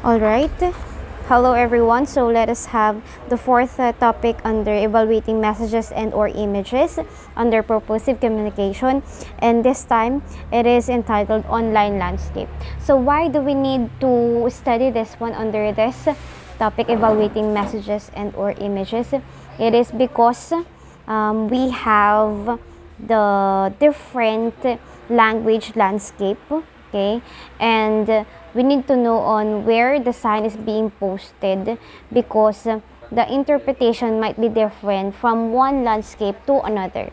All right. Hello everyone. So let us have the fourth topic under evaluating messages and or images under purposive communication, and this time it is entitled online landscape. So why do we need to study this one under this topic, evaluating messages and or images? It is because we have the different language landscape, okay, and we need to know on where the sign is being posted, because the interpretation might be different from one landscape to another.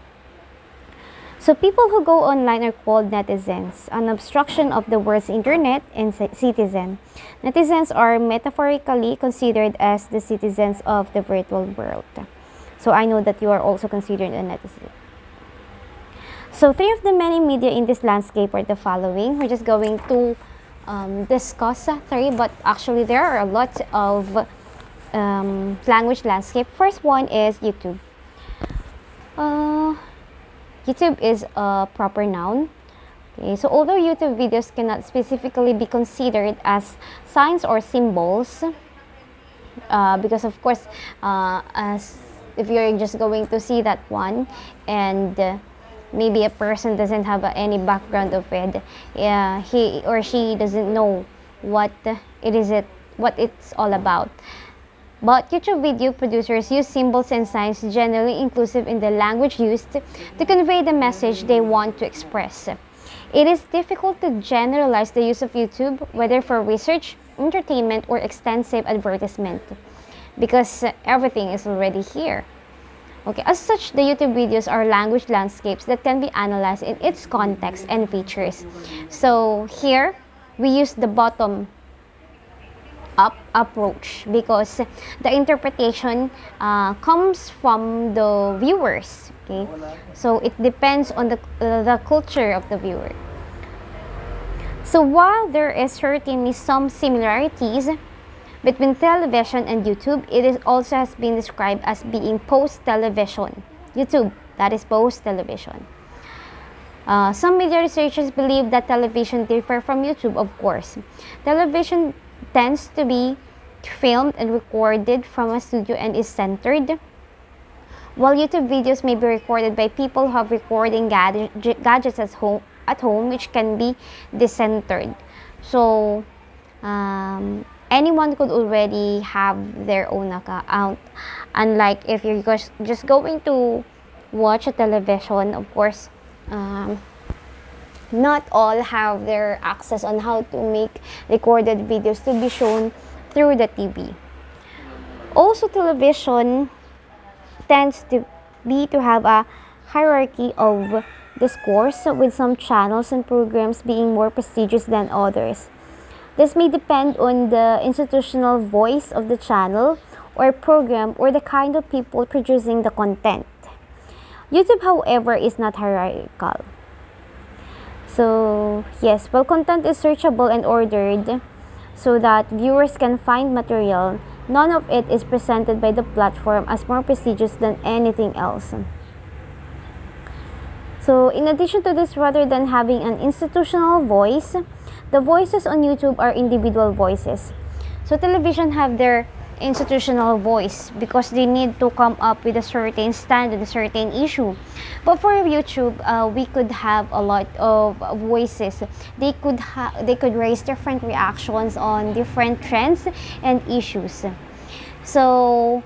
So people who go online are called netizens, an abstraction of the words internet and citizen. Netizens are metaphorically considered as the citizens of the virtual world. So I know that you are also considered a netizen. So three of the many media in this landscape are the following. We're just going to discuss three, but actually there are a lot of language landscape. First one is YouTube. YouTube is a proper noun. Okay, so although YouTube videos cannot specifically be considered as signs or symbols, because of course, as if you're just going to see that one and maybe a person doesn't have any background of it, he or she doesn't know what what it's all about. But YouTube video producers use symbols and signs generally inclusive in the language used to convey the message they want to express. It is difficult to generalize the use of YouTube, whether for research, entertainment, or extensive advertisement, because everything is already here. Okay, as such, the YouTube videos are language landscapes that can be analyzed in its context and features. So here, we use the bottom up approach because the interpretation comes from the viewers. Okay, so it depends on the culture of the viewer. So while there is certainly some similarities between television and YouTube, it is also has been described as being post-television. YouTube, that is post-television. Some media researchers believe that television differ from YouTube, of course. Television tends to be filmed and recorded from a studio and is centered, while YouTube videos may be recorded by people who have recording gadgets at home, which can be decentered. So, anyone could already have their own account, unlike if you're just going to watch a television. Of course, not all have their access on how to make recorded videos to be shown through the TV. Also, television tends to have a hierarchy of discourse, with some channels and programs being more prestigious than others. This may depend on the institutional voice of the channel or program or the kind of people producing the content. YouTube, however, is not hierarchical. So, yes, while content is searchable and ordered so that viewers can find material, none of it is presented by the platform as more prestigious than anything else. So, in addition to this, rather than having an institutional voice, the voices on YouTube are individual voices. So television have their institutional voice because they need to come up with a certain standard, a certain issue. But for YouTube, we could have a lot of voices. They could raise different reactions on different trends and issues. So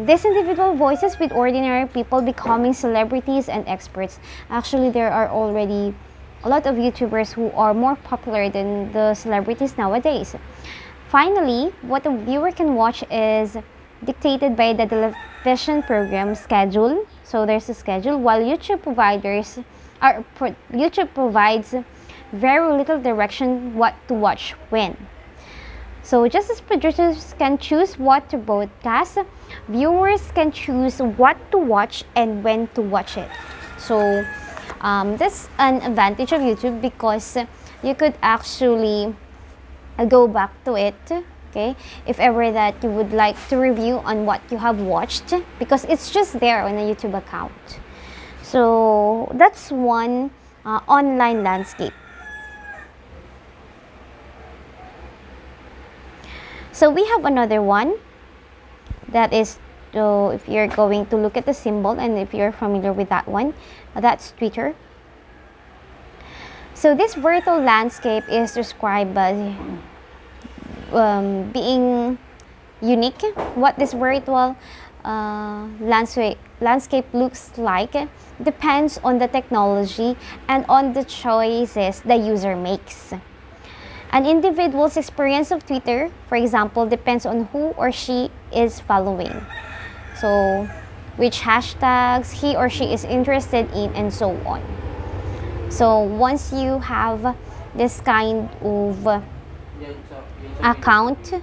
these individual voices with ordinary people becoming celebrities and experts. Actually, there are already a lot of YouTubers who are more popular than the celebrities nowadays. Finally, what a viewer can watch is dictated by the television program schedule. So there's a schedule, while YouTube provides very little direction what to watch when. So just as producers can choose what to broadcast, viewers can choose what to watch and when to watch it. So that's an advantage of YouTube because you could actually go back to it, okay, if ever that you would like to review on what you have watched, because it's just there on a YouTube account. So that's one online landscape. So we have another one that is, so if you're going to look at the symbol and if you're familiar with that one, that's Twitter. So this virtual landscape is described as being unique. What this virtual landscape looks like depends on the technology and on the choices the user makes. An individual's experience of Twitter, for example, depends on who or she is following. So, which hashtags he or she is interested in, and so on. So, once you have this kind of account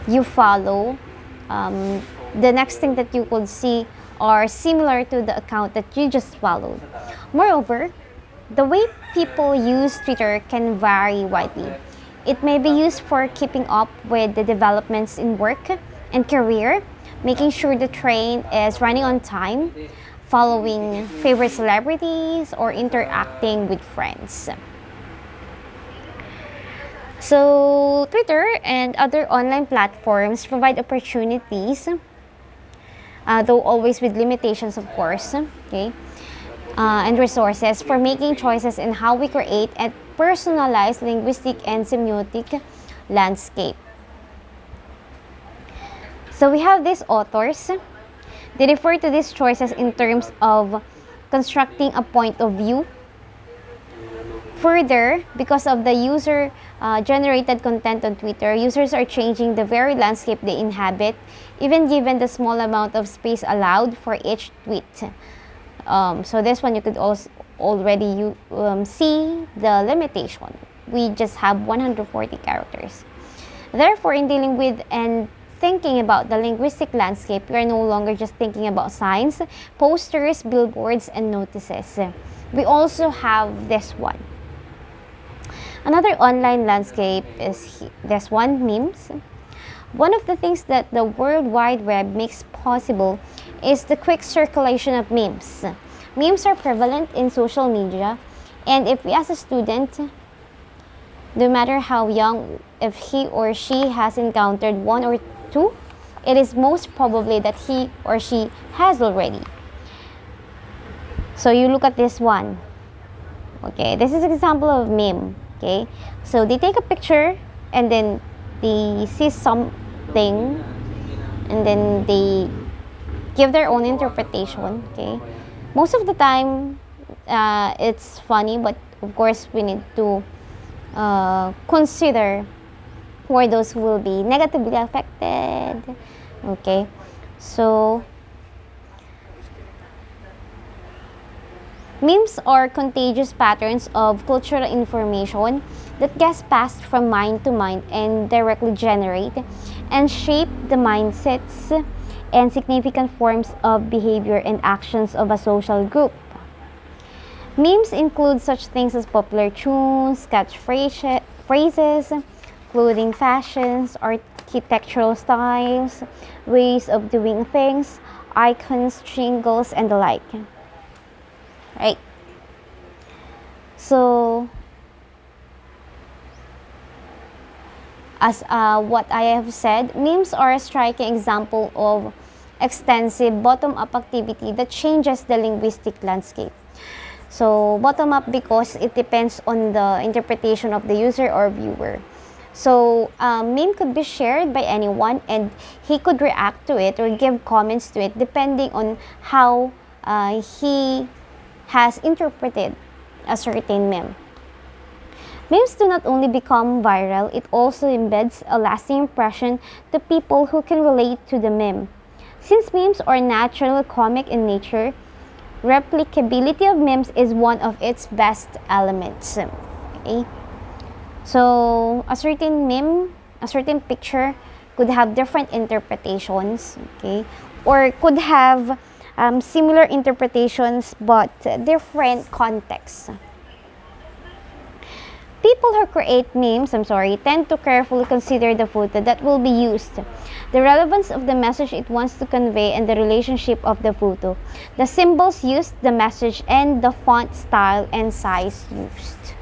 you follow, the next thing that you could see are similar to the account that you just followed. Moreover, the way people use Twitter can vary widely. It may be used for keeping up with the developments in work and career, making sure the train is running on time, following favorite celebrities, or interacting with friends. So, Twitter and other online platforms provide opportunities, though always with limitations, of course, okay, and resources for making choices in how we create a personalized linguistic and semiotic landscape. So, we have these authors. They refer to these choices in terms of constructing a point of view. Further, because of the user generated content on Twitter, users are changing the very landscape they inhabit, even given the small amount of space allowed for each tweet. So this one you could also already see the limitation. We just have 140 characters. Therefore, in dealing with and thinking about the linguistic landscape, we are no longer just thinking about signs, posters, billboards, and notices. We also have this one. Another online landscape is this one, memes. One of the things that the World Wide Web makes possible is the quick circulation of memes. Memes are prevalent in social media, and if we ask a student, no matter how young, if he or she has encountered one or two, it is most probably that he or she has already. So you look at this one. Okay, this is an example of meme. Okay, so they take a picture and then they see something and then they give their own interpretation. Okay, most of the time it's funny, but of course we need to consider where those will be negatively affected. Okay, so memes are contagious patterns of cultural information that gets passed from mind to mind and directly generate and shape the mindsets and significant forms of behavior and actions of a social group. Memes include such things as popular tunes, phrases, clothing fashions, architectural styles, ways of doing things, icons, jingles, and the like. Right? So, as what I have said, memes are a striking example of extensive bottom-up activity that changes the linguistic landscape. So, bottom-up because it depends on the interpretation of the user or viewer. So, meme could be shared by anyone and he could react to it or give comments to it depending on how he has interpreted a certain meme. Memes do not only become viral, it also embeds a lasting impression to people who can relate to the meme. Since memes are natural comic in nature, replicability of memes is one of its best elements. Okay? So, a certain meme, a certain picture could have different interpretations, okay? Or could have similar interpretations but different contexts. People who create memes, tend to carefully consider the photo that will be used, the relevance of the message it wants to convey, and the relationship of the photo, the symbols used, the message, and the font style and size used.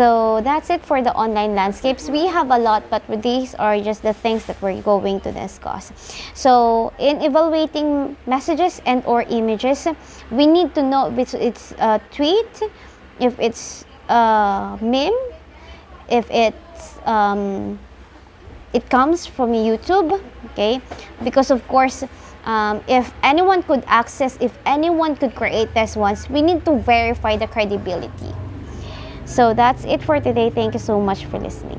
So that's it for the online landscapes. We have a lot, but these are just the things that we're going to discuss. So in evaluating messages and or images, we need to know if it's a tweet, if it's a meme, if it's it comes from YouTube, okay? Because of course, if anyone could access, if anyone could create this ones, we need to verify the credibility. So that's it for today. Thank you so much for listening.